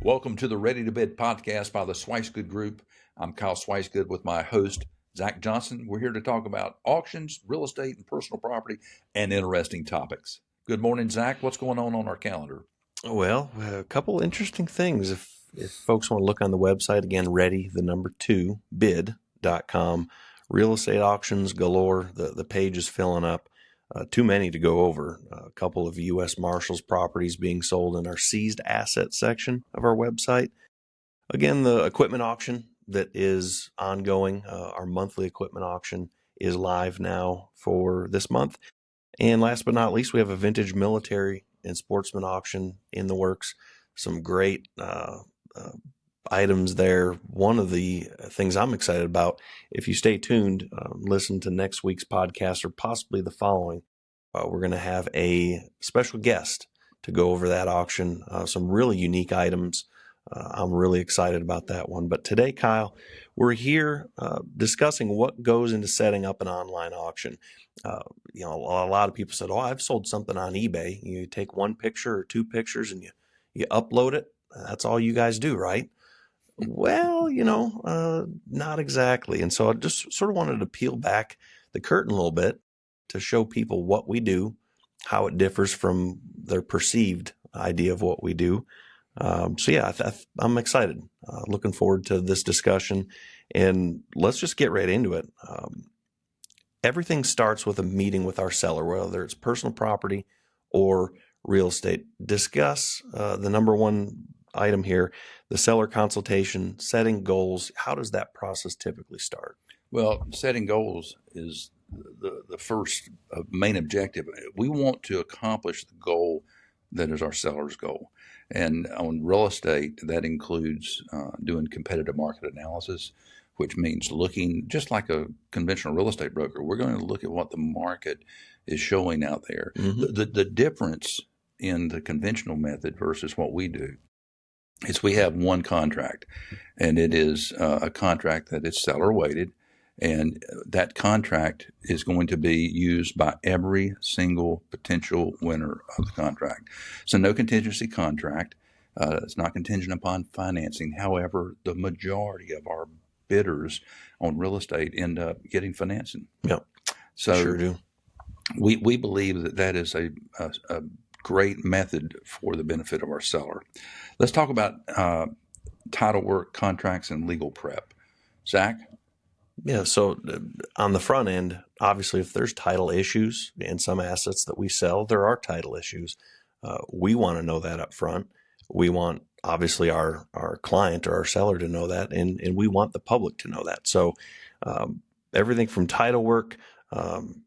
Welcome to the Ready to Bid podcast by the Swicegood Group. I'm Kyle Swicegood with my host, Zach Johnson. We're here to talk about auctions, real estate, and personal property, and interesting topics. Good morning, Zach. What's going on our calendar? Well, a couple interesting things. If folks want to look on the website, again, bid.com. Real estate auctions galore. The page is filling up. Too many to go over. A couple of U.S. Marshals properties being sold in our seized asset section of our website. Again, the equipment auction that is ongoing, our monthly equipment auction is live now for this month. And last but not least, we have a vintage military and sportsman auction in the works. Some great items there. One of the things I'm excited about, if you stay tuned, listen to next week's podcast or possibly the following, we're going to have a special guest to go over that auction. Some really unique items. I'm really excited about that one. But today, Kyle, we're here discussing what goes into setting up an online auction. A lot of people said, "Oh, I've sold something on eBay. You take one picture or two pictures and you upload it. That's all you guys do, right?" Well, not exactly. And so I just sort of wanted to peel back the curtain a little bit to show people what we do, how it differs from their perceived idea of what we do. I'm excited. Looking forward to this discussion, and let's just get right into it. Everything starts with a meeting with our seller, whether it's personal property or real estate. Discuss the number one item here, the seller consultation, setting goals. How does that process typically start? Well, setting goals is the first main objective. We want to accomplish the goal that is our seller's goal. And on real estate, that includes doing competitive market analysis, which means looking just like a conventional real estate broker. We're going to look at what the market is showing out there. Mm-hmm. The difference in the conventional method versus what we do is we have one contract, and it is a contract that is seller weighted. And that contract is going to be used by every single potential winner of the contract. So no contingency contract. It's not contingent upon financing. However, the majority of our bidders on real estate end up getting financing. Yep, So sure do. we believe that is a great method for the benefit of our seller. Let's talk about title work, contracts, and legal prep. Zach? Yeah, so on the front end, obviously, if there's title issues in some assets that we sell, there are title issues. We want to know that up front. We want, obviously, our client or our seller to know that, and we want the public to know that. So everything from title work,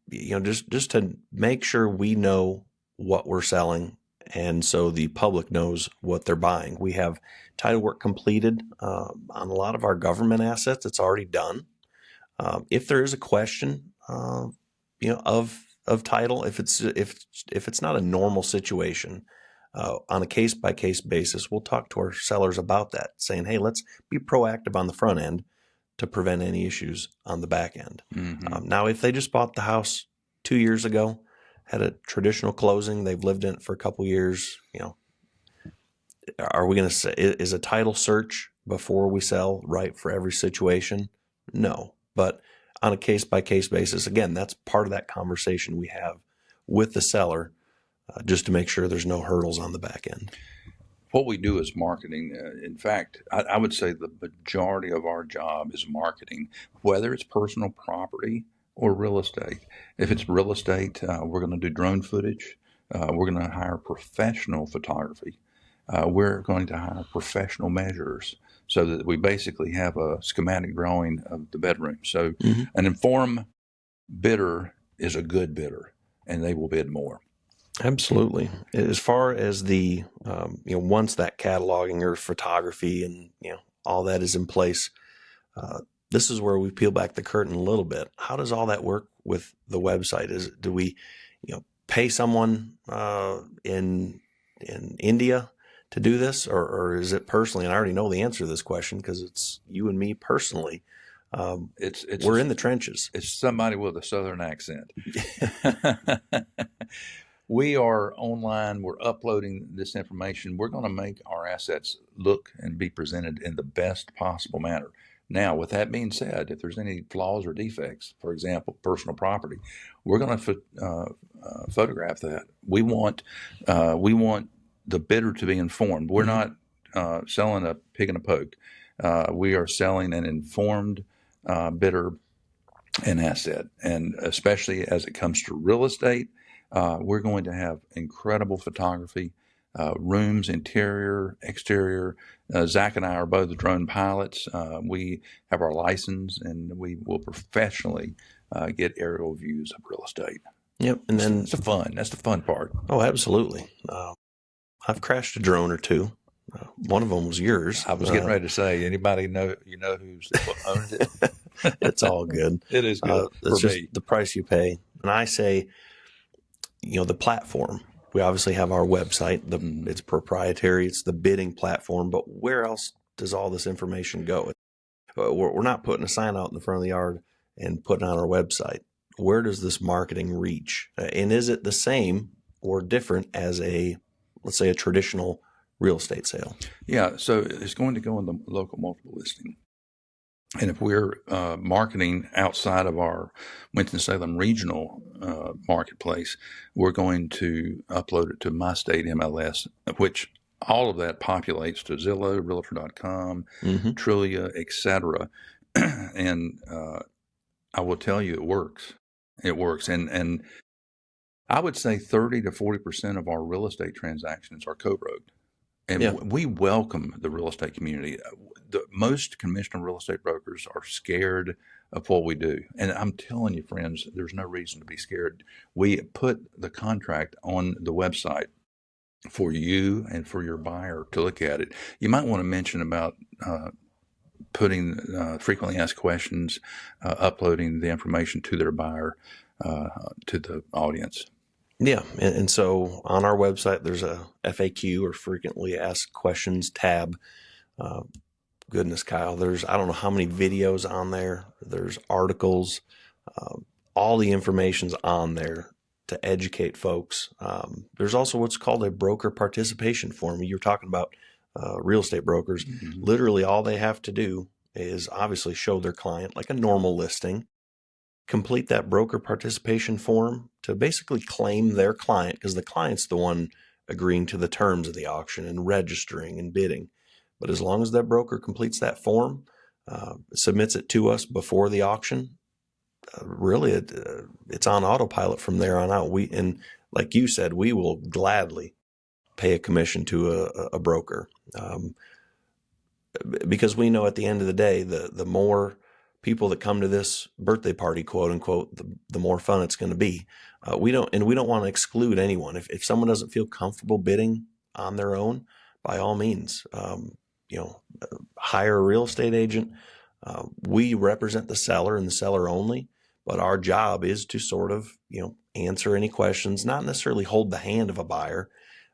just to make sure we know what we're selling, and so the public knows what they're buying. We have title work completed on a lot of our government assets. It's already done. If there is a question, of title, if it's not a normal situation, on a case by case basis, we'll talk to our sellers about that, saying, "Hey, let's be proactive on the front end to prevent any issues on the back end." Mm-hmm. Now, if they just bought the house 2 years ago, had a traditional closing, they've lived in it for a couple years, are we going to say, is a title search before we sell right for every situation? No. But on a case-by-case basis, again, that's part of that conversation we have with the seller, just to make sure there's no hurdles on the back end. What we do is marketing. In fact, I would say the majority of our job is marketing, whether it's personal property or real estate. If it's real estate, we're going to do drone footage. We're going to hire professional photography. We're going to hire professional measurers, so that we basically have a schematic drawing of the bedroom. So an informed bidder is a good bidder, and they will bid more. Absolutely. As far as the, once that cataloging or photography and, all that is in place, this is where we peel back the curtain a little bit. How does all that work with the website? Do we, pay someone in India to do this, or is it personally? And I already know the answer to this question because it's you and me personally. We're in the trenches. It's somebody with a Southern accent. We are online. We're uploading this information. We're going to make our assets look and be presented in the best possible manner. Now, with that being said, if there's any flaws or defects, for example, personal property, we're going to photograph that. We want the bidder to be informed. We're not selling a pig in a poke. We are selling an informed bidder and asset, and especially as it comes to real estate, we're going to have incredible photography, rooms, interior, exterior. Zach and I are both drone pilots. We have our license, and we will professionally get aerial views of real estate. Yep. And then That's the fun part. oh, absolutely. I've crashed a drone or two. One of them was yours. I was getting ready to say, anybody know who's owned it? It's all good. It is good It's for just me. the price you pay. And I say, the platform. We obviously have our website. It's proprietary. It's the bidding platform. But where else does all this information go? We're not putting a sign out in the front of the yard and putting on our website. Where does this marketing reach? And is it the same or different as let's say, a traditional real estate sale? Yeah, so it's going to go in the local multiple listing. And if we're marketing outside of our Winston-Salem regional marketplace, we're going to upload it to My State MLS, which all of that populates to Zillow, Realtor.com, Trulia, etc. And I will tell you, it works. It works. And I would say 30 to 40% of our real estate transactions are co-brokered. And we welcome the real estate community. Most conventional real estate brokers are scared of what we do. And I'm telling you, friends, there's no reason to be scared. We put the contract on the website for you and for your buyer to look at it. You might want to mention about putting frequently asked questions, uploading the information to their buyer, to the audience. Yeah. And so on our website, there's a FAQ, or frequently asked questions tab. Goodness, Kyle, I don't know how many videos on there. There's articles. All the information's on there to educate folks. There's also what's called a broker participation form. You're talking about real estate brokers. Mm-hmm. Literally all they have to do is obviously show their client, like a normal listing, complete that broker participation form to basically claim their client, because the client's the one agreeing to the terms of the auction and registering and bidding. But as long as that broker completes that form, submits it to us before the auction, really it's on autopilot from there on out. And like you said, we will gladly pay a commission to a broker, because we know at the end of the day, the more people that come to this birthday party, quote unquote, the more fun it's going to be. We don't want to exclude anyone. If someone doesn't feel comfortable bidding on their own, by all means, hire a real estate agent. We represent the seller and the seller only, but our job is to sort of, answer any questions, not necessarily hold the hand of a buyer,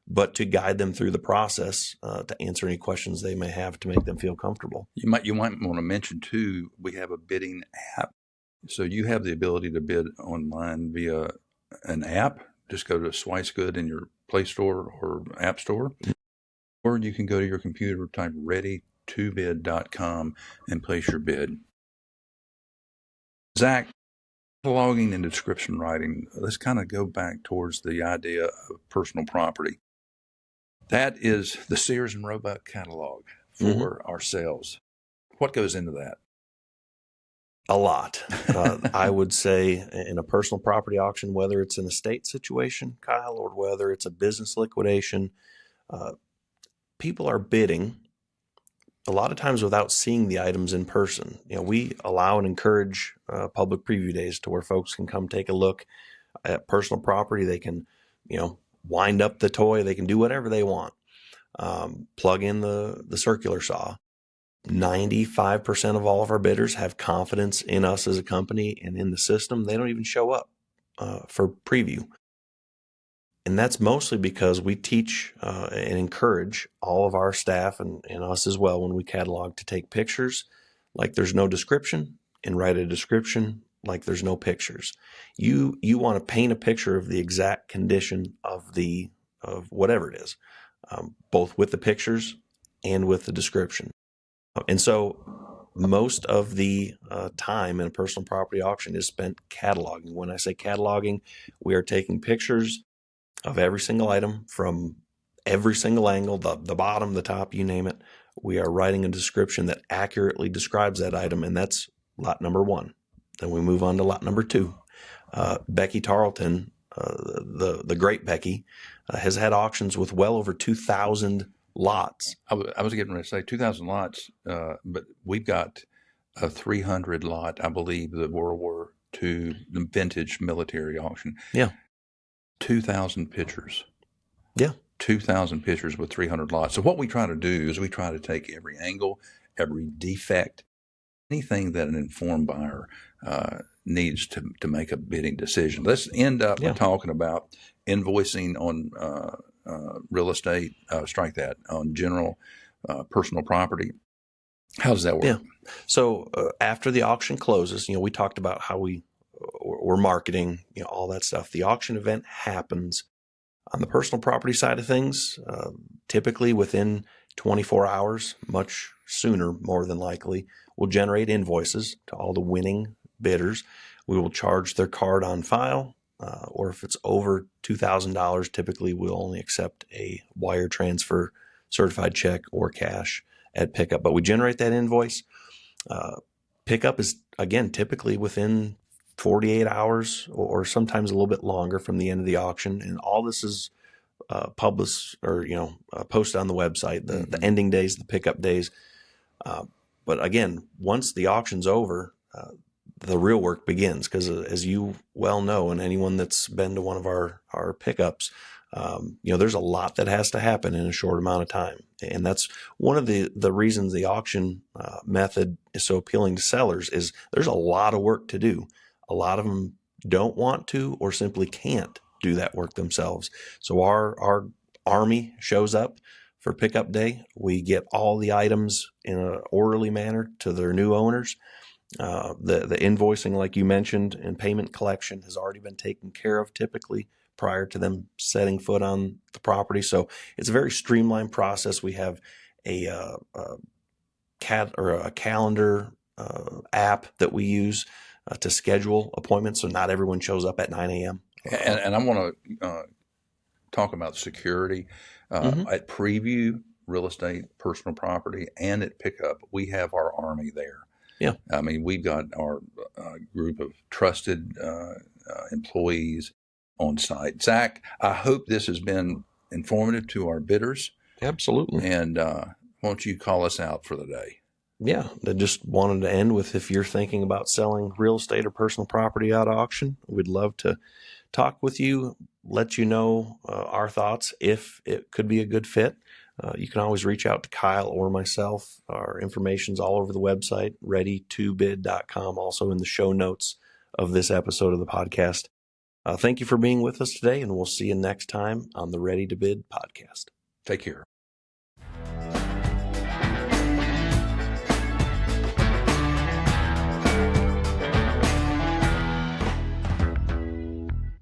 but to guide them through the process, to answer any questions they may have to make them feel comfortable. You might want to mention too, we have a bidding app. So you have the ability to bid online via an app. Just go to SwiceGood in your Play Store or App Store. Or you can go to your computer, type readytobid.com and place your bid. Zach, cataloging and description writing, let's kind of go back towards the idea of personal property. That is the Sears and Roebuck catalog for our sales. What goes into that? A lot. I would say in a personal property auction, whether it's an estate situation, Kyle, or whether it's a business liquidation, people are bidding a lot of times without seeing the items in person. We allow and encourage public preview days to where folks can come take a look at personal property. They can, wind up the toy. They can do whatever they want. Plug in the circular saw. 95% of all of our bidders have confidence in us as a company and in the system. They don't even show up for preview. And that's mostly because we teach and encourage all of our staff and us as well when we catalog to take pictures like there's no description, and write a description like there's no pictures. You want to paint a picture of the exact condition of whatever it is, both with the pictures and with the description. And so most of the time in a personal property auction is spent cataloging. When I say cataloging, we are taking pictures of every single item from every single angle, the bottom, the top, you name it. We are writing a description that accurately describes that item, and that's lot number 1. Then we move on to lot number 2. Becky Tarleton, the great Becky, has had auctions with well over 2,000 lots. I was getting ready to say 2,000 lots, but we've got a 300 lot, I believe, the World War II vintage military auction. Yeah. 2,000 pictures. Yeah. 2,000 pictures with 300 lots. So what we try to do is we try to take every angle, every defect, anything that an informed buyer needs to make a bidding decision. Let's end up by talking about invoicing on real estate. Strike that, on general personal property. How does that work? Yeah. So after the auction closes, we talked about how we're marketing, all that stuff. The auction event happens. On the personal property side of things, typically within 24 hours, much sooner, more than likely, we'll generate invoices to all the winning bidders. We will charge their card on file, or if it's over $2,000, typically we'll only accept a wire transfer, certified check, or cash at pickup. But we generate that invoice. Pickup is, again, typically within 48 hours or sometimes a little bit longer from the end of the auction. And all this is published or, posted on the website, the ending days, the pickup days. But again, once the auction's over, the real work begins, because as you well know, and anyone that's been to one of our pickups, there's a lot that has to happen in a short amount of time. And that's one of the reasons the auction method is so appealing to sellers, is there's a lot of work to do. A lot of them don't want to or simply can't do that work themselves. So our army shows up for pickup day. We get all the items in an orderly manner to their new owners. The invoicing, like you mentioned, and payment collection has already been taken care of typically prior to them setting foot on the property. So it's a very streamlined process. We have a calendar app that we use to schedule appointments, so not everyone shows up at 9 a.m. And I want to talk about security. At Preview Real Estate Personal Property and at Pickup, we have our army there. Yeah. I mean, we've got our group of trusted employees on site. Zach, I hope this has been informative to our bidders. Absolutely. And why don't you call us out for the day? Yeah, I just wanted to end with, if you're thinking about selling real estate or personal property at auction, we'd love to talk with you, let you know our thoughts if it could be a good fit. You can always reach out to Kyle or myself. Our information's all over the website, readytobid.com, also in the show notes of this episode of the podcast. Thank you for being with us today, and we'll see you next time on the Ready to Bid podcast. Take care.